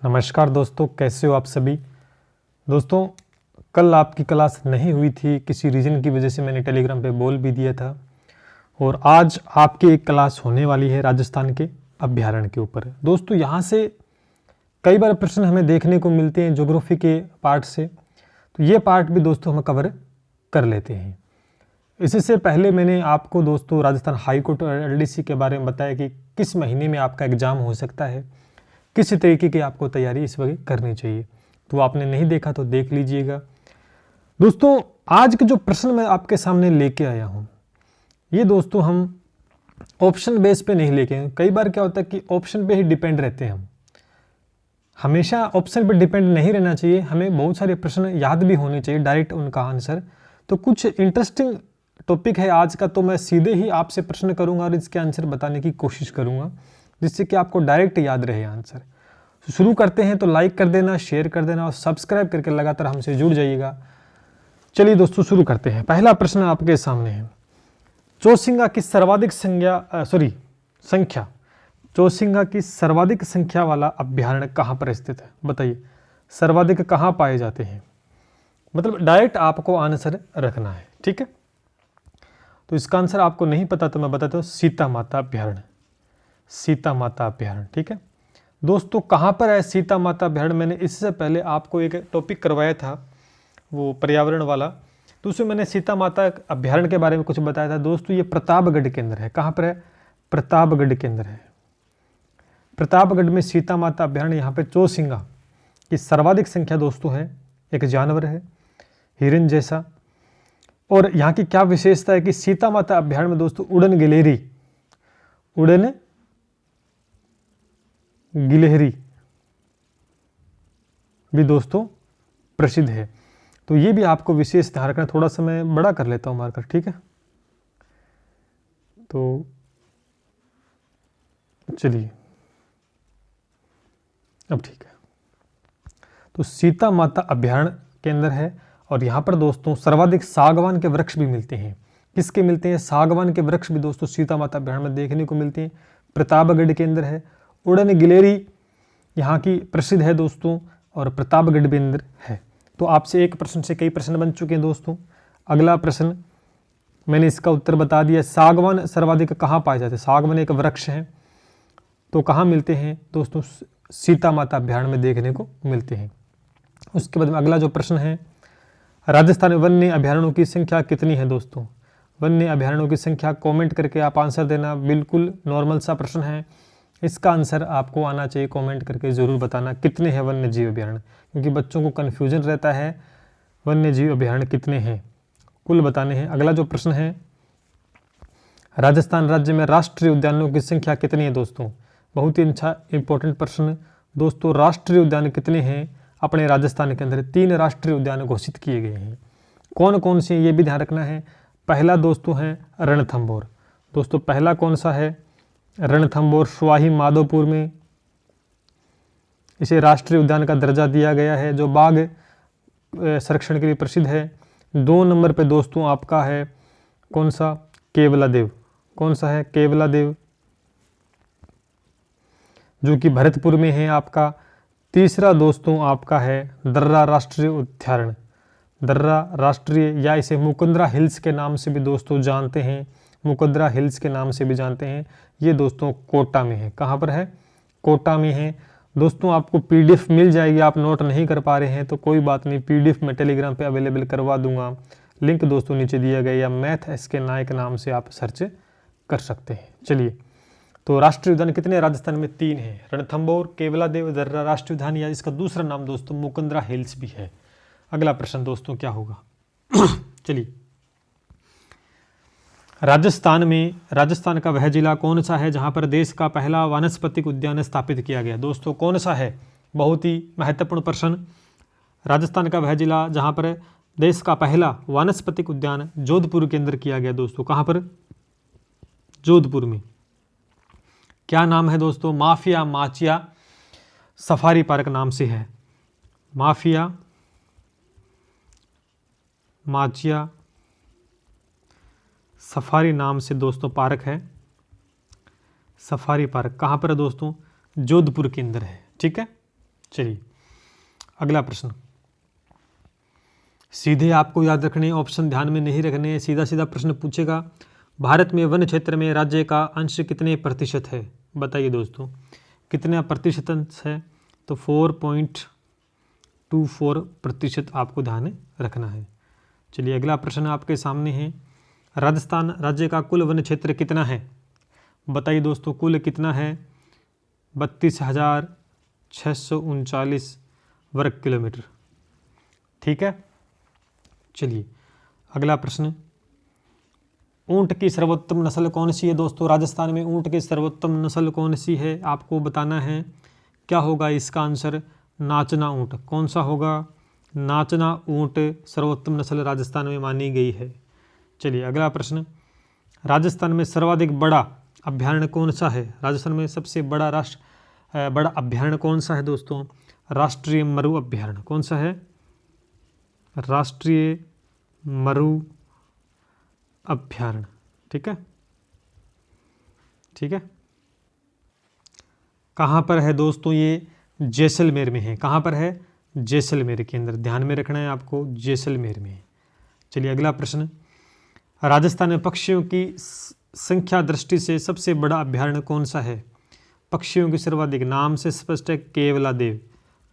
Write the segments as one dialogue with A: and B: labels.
A: नमस्कार दोस्तों, कैसे हो आप सभी। दोस्तों, कल आपकी क्लास नहीं हुई थी, किसी रीज़न की वजह से मैंने टेलीग्राम पे बोल भी दिया था। और आज आपकी एक क्लास होने वाली है राजस्थान के अभ्यारण्य के ऊपर। दोस्तों, यहाँ से कई बार प्रश्न हमें देखने को मिलते हैं ज्योग्राफी के पार्ट से, तो ये पार्ट भी दोस्तों हम कवर कर लेते हैं। इससे पहले मैंने आपको दोस्तों राजस्थान हाई कोर्ट और एलडीसी के बारे में बताया कि किस महीने में आपका एग्ज़ाम हो सकता है, किस तरीके की आपको तैयारी इस वक्त करनी चाहिए। तो आपने नहीं देखा तो देख लीजिएगा। दोस्तों, आज के जो प्रश्न मैं आपके सामने लेके आया हूँ, ये दोस्तों हम ऑप्शन बेस पे नहीं लेके आए। कई बार क्या होता है कि ऑप्शन पे ही डिपेंड रहते हैं हम। हमेशा ऑप्शन पे डिपेंड नहीं रहना चाहिए, हमें बहुत सारे प्रश्न याद भी होने चाहिए, डायरेक्ट उनका आंसर। तो कुछ इंटरेस्टिंग टॉपिक है आज का, तो मैं सीधे ही आपसे प्रश्न करूँगा और इसके आंसर बताने की कोशिश करूँगा, जिससे कि आपको डायरेक्ट याद रहे आंसर। तो शुरू करते हैं। तो लाइक कर देना, शेयर कर देना और सब्सक्राइब करके लगातार हमसे जुड़ जाइएगा। चलिए दोस्तों, शुरू करते हैं। पहला प्रश्न आपके सामने है, चौसिंगा की सर्वाधिक संख्या चौसिंगा की सर्वाधिक संख्या वाला अभ्यारण्य कहाँ पर स्थित है? बताइए, सर्वाधिक कहाँ पाए जाते हैं? मतलब डायरेक्ट आपको आंसर रखना है, ठीक है। तो इसका आंसर आपको नहीं पता तो मैं बताता हूँ, सीता माता अभ्यारण्य। सीता माता अभ्यारण्य, ठीक है दोस्तों। कहाँ पर है सीता माता अभ्यारण्य? मैंने इससे पहले आपको एक टॉपिक करवाया था, वो पर्यावरण वाला, तो उसमें मैंने सीता माता अभ्यारण्य के बारे में कुछ बताया था। दोस्तों, ये प्रतापगढ़ के अंदर है। कहाँ पर है? प्रतापगढ़ के अंदर है। प्रतापगढ़ में सीता माता अभ्यारण्य। यहाँ पे चौसिंगा की सर्वाधिक संख्या दोस्तों है। एक जानवर है हिरन जैसा। और यहाँ की क्या विशेषता है कि सीता माता अभ्यारण्य में दोस्तों उड़न गिलहरी भी दोस्तों प्रसिद्ध है। तो ये भी आपको विशेष ध्यान रखना। थोड़ा सा मैं बड़ा कर लेता हूं मार्कर, ठीक है। तो चलिए, अब ठीक है। तो सीता माता अभ्यारण्य के अंदर है और यहाँ पर दोस्तों सर्वाधिक सागवान के वृक्ष भी मिलते हैं। किसके मिलते हैं? सागवान के वृक्ष भी दोस्तों सीता माता अभ्यारण्य में देखने को मिलते हैं। प्रतापगढ़ के अंदर है। उड़न गिलहरी यहाँ की प्रसिद्ध है दोस्तों, और प्रतापगढ़ भी अंदर है। तो आपसे एक प्रश्न से कई प्रश्न बन चुके हैं दोस्तों। अगला प्रश्न मैंने इसका उत्तर बता दिया। सागवान सर्वाधिक कहाँ पाए जाते हैं? सागवान एक वृक्ष है, तो कहाँ मिलते हैं दोस्तों? सीता माता अभ्यारण्य में देखने को मिलते हैं। उसके बाद में अगला जो प्रश्न है, राजस्थान में वन्य अभ्यारण्यों की संख्या कितनी है दोस्तों? वन्य अभ्यारण्यों की संख्या कमेंट करके आप आंसर देना। बिल्कुल नॉर्मल सा प्रश्न है, इसका आंसर आपको आना चाहिए। कमेंट करके ज़रूर बताना कितने हैं वन्य जीव अभ्यारण्य, क्योंकि बच्चों को कन्फ्यूजन रहता है वन्य जीव अभ्यारण्य कितने हैं, कुल बताने हैं। अगला जो प्रश्न है, राजस्थान राज्य में राष्ट्रीय उद्यानों की संख्या कितनी है दोस्तों? बहुत ही अच्छा इंपॉर्टेंट प्रश्न दोस्तों। राष्ट्रीय उद्यान कितने हैं अपने राजस्थान के अंदर? 3 राष्ट्रीय उद्यान घोषित किए गए हैं। कौन कौन से, ये भी ध्यान रखना है। पहला दोस्तों है रणथंभौर। दोस्तों पहला कौन सा है? रणथंभौर स्वाही माधोपुर में इसे राष्ट्रीय उद्यान का दर्जा दिया गया है, जो बाघ संरक्षण के लिए प्रसिद्ध है। 2 नंबर पे दोस्तों आपका है कौन सा? केवलादेव। कौन सा है? केवलादेव, जो कि भरतपुर में है आपका। तीसरा दोस्तों आपका है दर्रा राष्ट्रीय उद्यान। दर्रा राष्ट्रीय, या इसे मुकुंदरा हिल्स के नाम से भी दोस्तों जानते हैं। मुकुंदरा हिल्स के नाम से भी जानते हैं। ये दोस्तों कोटा में है। कहाँ पर है? कोटा में है दोस्तों। आपको पीडीएफ मिल जाएगी, आप नोट नहीं कर पा रहे हैं तो कोई बात नहीं, पीडीएफ मैं टेलीग्राम पे अवेलेबल करवा दूंगा। लिंक दोस्तों नीचे दिया गया, या मैथ एसके नायक नाम से आप सर्च कर सकते हैं। चलिए, तो राष्ट्रीय उद्यान कितने राजस्थान में? 3 है। रणथंभौर, केवलादेव, दर्रा राष्ट्रीय उद्यान, या इसका दूसरा नाम दोस्तों मुकुंदरा हिल्स भी है। अगला प्रश्न दोस्तों क्या होगा? चलिए, राजस्थान का वह जिला कौन सा है जहां पर देश का पहला वानस्पतिक उद्यान स्थापित किया गया? दोस्तों कौन सा है? बहुत ही महत्वपूर्ण प्रश्न। राजस्थान का वह जिला जहां पर देश का पहला वानस्पतिक उद्यान जोधपुर के अंदर किया गया दोस्तों। कहां पर? जोधपुर में। क्या नाम है दोस्तों? माफिया माचिया सफारी पार्क नाम से है। माफिया माचिया सफारी नाम से दोस्तों पार्क है। सफारी पार्क कहाँ पर है दोस्तों? जोधपुर के अंदर है, ठीक है। चलिए अगला प्रश्न, सीधे आपको याद रखने, ऑप्शन ध्यान में नहीं रखने, सीधा सीधा प्रश्न पूछेगा। भारत में वन क्षेत्र में राज्य का अंश कितने प्रतिशत है? बताइए दोस्तों, कितना प्रतिशत अंश है? तो 4.24% आपको ध्यान रखना है। चलिए अगला प्रश्न आपके सामने है, राजस्थान राज्य का कुल वन क्षेत्र कितना है? बताइए दोस्तों, कुल कितना है? 32,639 वर्ग किलोमीटर। ठीक है। चलिए अगला प्रश्न, ऊंट की सर्वोत्तम नस्ल कौन सी है? दोस्तों राजस्थान में ऊंट की सर्वोत्तम नस्ल कौन सी है आपको बताना है। क्या होगा इसका आंसर? नाचना ऊंट। कौन सा होगा? नाचना ऊंट सर्वोत्तम नस्ल राजस्थान में मानी गई है। चलिए अगला प्रश्न, राजस्थान में सर्वाधिक बड़ा अभ्यारण्य कौन सा है? राजस्थान में सबसे बड़ा बड़ा अभ्यारण्य कौन सा है दोस्तों? राष्ट्रीय मरु अभ्यारण्य। कौन सा है? राष्ट्रीय मरु अभ्यारण्य। ठीक है, ठीक है। कहाँ पर है दोस्तों? ये जैसलमेर में है। कहाँ पर है? जैसलमेर के अंदर, ध्यान में रखना है आपको, जैसलमेर में है। चलिए अगला प्रश्न, राजस्थान में पक्षियों की संख्या दृष्टि से सबसे बड़ा अभ्यारण्य कौन सा है? पक्षियों की सर्वाधिक, नाम से स्पष्ट है, केवलादेव।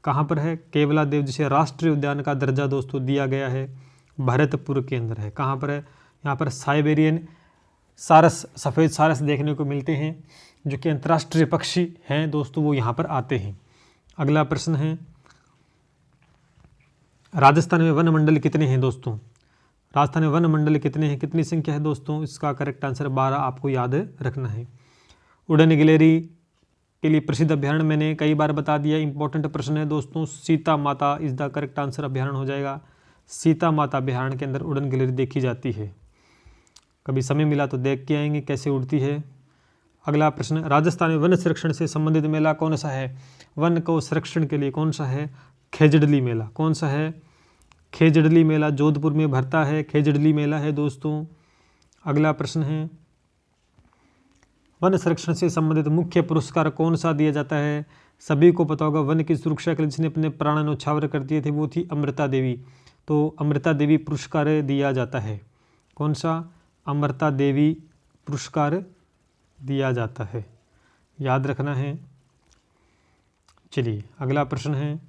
A: कहाँ पर है? केवलादेव, जिसे राष्ट्रीय उद्यान का दर्जा दोस्तों दिया गया है, भरतपुर के अंदर है। कहाँ पर है? यहाँ पर साइबेरियन सारस, सफ़ेद सारस देखने को मिलते हैं, जो कि अंतर्राष्ट्रीय पक्षी हैं दोस्तों, वो यहाँ पर आते हैं। अगला प्रश्न है, राजस्थान में वन मंडल कितने हैं दोस्तों? राजस्थान में वन मंडल कितने हैं, कितनी संख्या है दोस्तों? इसका करेक्ट आंसर 12 आपको याद रखना है। उड़न गिलेरी के लिए प्रसिद्ध अभ्यारण्य मैंने कई बार बता दिया, इंपॉर्टेंट प्रश्न है दोस्तों। सीता माता इज द करेक्ट आंसर अभ्यारण्य हो जाएगा। सीता माता अभ्यारण्य के अंदर उड़न गिलेरी देखी जाती है। कभी समय मिला तो देख के आएंगे कैसे उड़ती है। अगला प्रश्न, राजस्थान में वन संरक्षण से संबंधित मेला कौन सा है? वन को संरक्षण के लिए कौन सा है? खेजड़ली मेला। कौन सा है? खेजड़ली मेला जोधपुर में भरता है, खेजड़ली मेला है दोस्तों। अगला प्रश्न है, वन संरक्षण से संबंधित मुख्य पुरस्कार कौन सा दिया जाता है? सभी को पता होगा, वन की सुरक्षा के लिए जिसने अपने प्राण न्यौछावर कर दिए थे वो थी अमृता देवी। तो अमृता देवी पुरस्कार दिया जाता है। कौन सा? अमृता देवी पुरस्कार दिया जाता है, याद रखना है। चलिए अगला प्रश्न है,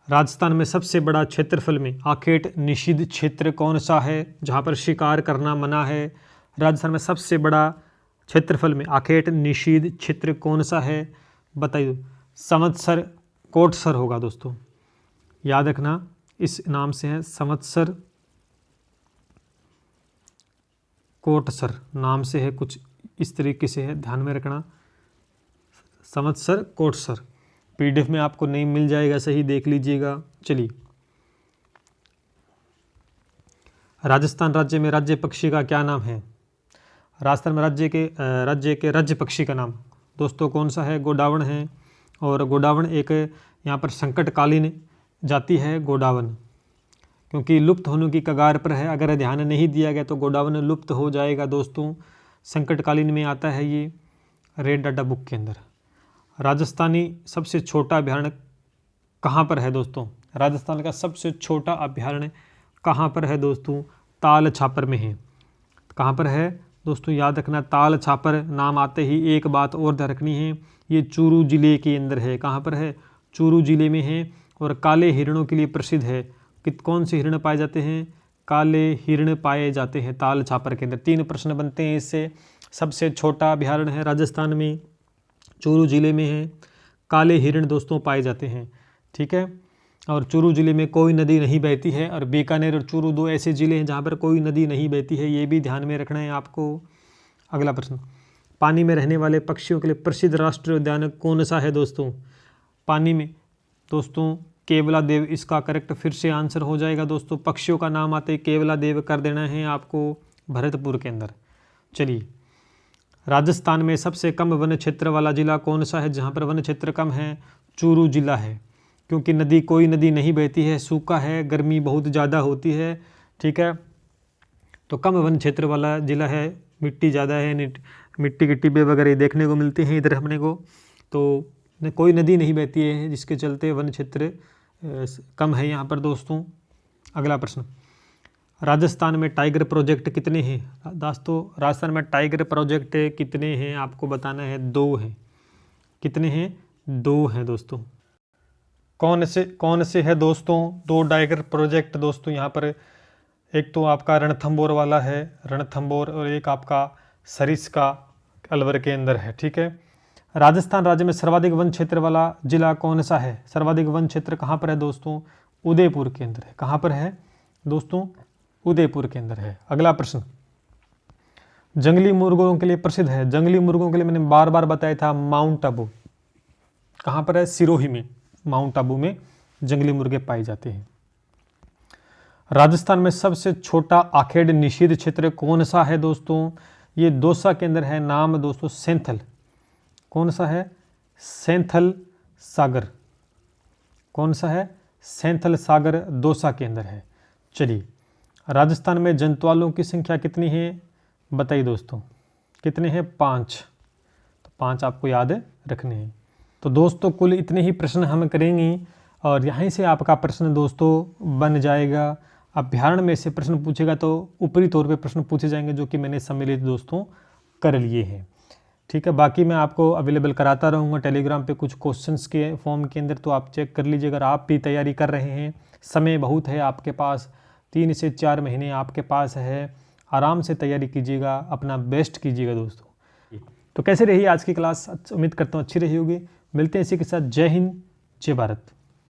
A: राजस्थान में सबसे बड़ा क्षेत्रफल में आखेट निषिद्ध क्षेत्र कौन सा है, जहाँ पर शिकार करना मना है? राजस्थान में सबसे बड़ा क्षेत्रफल में आखेट निषिद्ध क्षेत्र कौन सा है? बताइए। संवत्सर कोटसर होगा दोस्तों, याद रखना, इस नाम से है संवत्सर कोटसर नाम से है, कुछ इस तरीके से है, ध्यान में रखना। संवत्सर कोटसर पीडीएफ में आपको नहीं मिल जाएगा, सही देख लीजिएगा। चलिए, राजस्थान राज्य में राज्य पक्षी का क्या नाम है? राजस्थान में राज्य के राज्य पक्षी का नाम दोस्तों कौन सा है? गोडावण है। और गोडावण एक यहाँ पर संकटकालीन जाति है गोडावण, क्योंकि लुप्त होने की कगार पर है। अगर ध्यान नहीं दिया गया तो गोडावण लुप्त हो जाएगा दोस्तों। संकटकालीन में आता है ये रेड डाटा बुक के अंदर। राजस्थानी सबसे छोटा अभ्यारण्य कहाँ पर है दोस्तों? राजस्थान का सबसे छोटा अभ्यारण्य कहाँ पर है दोस्तों? ताल छापर में है। कहाँ पर है दोस्तों? याद रखना, ताल छापर नाम आते ही एक बात और ध्यान रखनी है, ये चूरू जिले के अंदर है। कहाँ पर है? चूरू जिले में है। और काले हिरणों के लिए प्रसिद्ध है। कौन से हिरण पाए जाते हैं? काले हिरण पाए जाते हैं ताल छापर के अंदर। 3 प्रश्न बनते हैं इससे। सबसे छोटा अभ्यारण्य है राजस्थान में, चूरू जिले में है, काले हिरण दोस्तों पाए जाते हैं। ठीक है, और चूरू जिले में कोई नदी नहीं बहती है, और बीकानेर और चूरू 2 ऐसे जिले हैं जहाँ पर कोई नदी नहीं बहती है, ये भी ध्यान में रखना है आपको। अगला प्रश्न, पानी में रहने वाले पक्षियों के लिए प्रसिद्ध राष्ट्रीय उद्यान कौन सा है दोस्तों? पानी में दोस्तों केवलादेव इसका करेक्ट फिर से आंसर हो जाएगा दोस्तों। पक्षियों का नाम आते ही केवलादेव कर देना है आपको, भरतपुर के अंदर। चलिए, राजस्थान में सबसे कम वन क्षेत्र वाला जिला कौन सा है? जहाँ पर वन क्षेत्र कम है, चूरू जिला है, क्योंकि कोई नदी नहीं बहती है, सूखा है, गर्मी बहुत ज़्यादा होती है। ठीक है, तो कम वन क्षेत्र वाला जिला है, मिट्टी ज़्यादा है, मिट्टी के टिब्बे वगैरह देखने को मिलते हैं इधर अपने को, तो कोई नदी नहीं बहती है, जिसके चलते वन क्षेत्र कम है यहाँ पर दोस्तों। अगला प्रश्न, राजस्थान में टाइगर प्रोजेक्ट कितने हैं दोस्तों? राजस्थान में टाइगर प्रोजेक्ट कितने हैं आपको बताना है, 2 हैं। कितने हैं? 2 हैं दोस्तों। कौन से है दोस्तों 2 टाइगर प्रोजेक्ट दोस्तों? यहाँ पर एक तो आपका रणथंभौर वाला है, रणथंभौर, और एक आपका सरिस्का अलवर के अंदर है। ठीक है। राजस्थान राज्य में सर्वाधिक वन क्षेत्र वाला जिला कौन सा है? सर्वाधिक वन क्षेत्र कहाँ पर है दोस्तों? उदयपुर के अंदर है। कहाँ पर है दोस्तों? उदयपुर के अंदर है। अगला प्रश्न, जंगली मुर्गों के लिए प्रसिद्ध है। जंगली मुर्गों के लिए मैंने बार बार बताया था, माउंट आबू। कहाँ पर है? सिरोही में, माउंट आबू में जंगली मुर्गे पाए जाते हैं। राजस्थान में सबसे छोटा आखेड़ निषिद्ध क्षेत्र कौन सा है दोस्तों? ये दौसा के अंदर है। नाम दोस्तों सेंथल। कौन सा है? सेंथल सागर। कौन सा है? सेंथल सागर दौसा के अंदर है। चलिए, राजस्थान में जंतुआलों की संख्या कितनी है बताइए दोस्तों? कितने हैं? 5। तो 5 आपको याद रखने हैं। तो दोस्तों कुल इतने ही प्रश्न हम करेंगे और यहीं से आपका प्रश्न दोस्तों बन जाएगा। अभ्यारण्य में से प्रश्न पूछेगा तो ऊपरी तौर पे प्रश्न पूछे जाएंगे, जो कि मैंने सम्मिलित दोस्तों कर लिए हैं। ठीक है। बाकी मैं आपको अवेलेबल कराता रहूँगा टेलीग्राम पे कुछ क्वेश्चंस के फॉर्म के अंदर, तो आप चेक कर लीजिए। अगर आप भी तैयारी कर रहे हैं, समय बहुत है आपके पास, 3 से 4 महीने आपके पास है, आराम से तैयारी कीजिएगा, अपना बेस्ट कीजिएगा दोस्तों। तो कैसे रही आज की क्लास? उम्मीद करता हूँ अच्छी रही होगी। मिलते हैं इसी के साथ। जय हिंद, जय भारत।